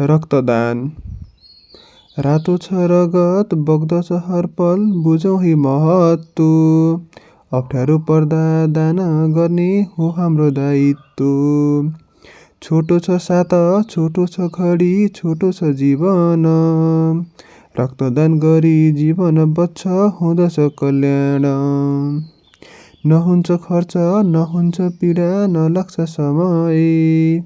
रक्तदान। रातो छ रगत बग्दछ हर पल, बुझौँ है महत्व। अप्ठ्यारो पर्दा दान गर्ने हो हाम्रो दायित्व। छोटो छ साता, छोटो छ घडी, छोटो छ जीवन। रक्तदान गरी जीवन बच्छ, हुँदछ कल्याण। नहुन्छ खर्च, नहुन्छ पीडा, नलाग्छ समय।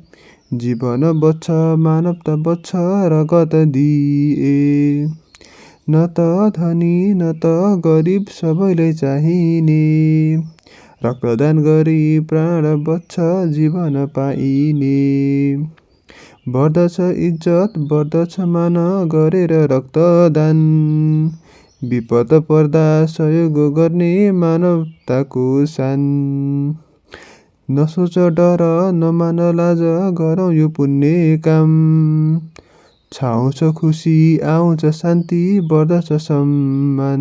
जीवन बच्छ, मानवता बच्छ, रगत दिए। न त धनी न त गरिब, सबैलाई चाहिने। रक्तदान गरी प्राण बच्छ, जीवन पाइने। बढ्दछ इज्जत, बढ्दछ मान, गरेर रक्तदान। विपद पर्दा सहयोग गर्ने मानवताको शान। नसोच डर, नमान लाज, गरौँ यो पुण्य काम। छाउँछ खुसी, आउँछ शान्ति, बढ्दछ सम्मान।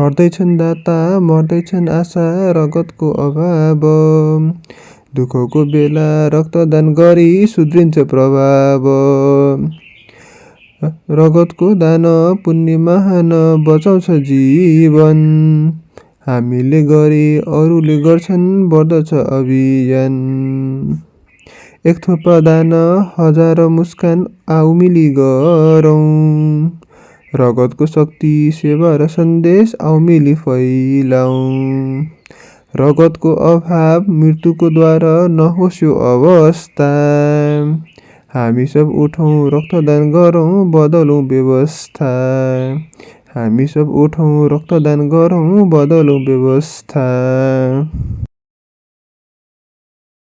गर्दैछन् दाता, मर्दैछन् आशा, रगतको अभाव। दुःखको बेला रक्तदान गरी सुध्रिन्छ प्रभाव। रगतको दान पुण्य महान, बचाउँछ जीवन। हामीले गरे अरूले गर्छन्, बढ्दछ अभियान। एक थोपा दान, हजार मुस्कान, आऊ मिली गरौँ। रगतको शक्ति, सेवा र सन्देश, आऊ मिली फैलाऊ। रगतको अभाव, मृत्युको द्वार, नहोस् यो अवस्था। हामी सब उठौँ, रक्तदान गरौँ, बदलौँ व्यवस्था। हामी सब उठौँ, रक्तदान गरौँ, बदलौँ व्यवस्था।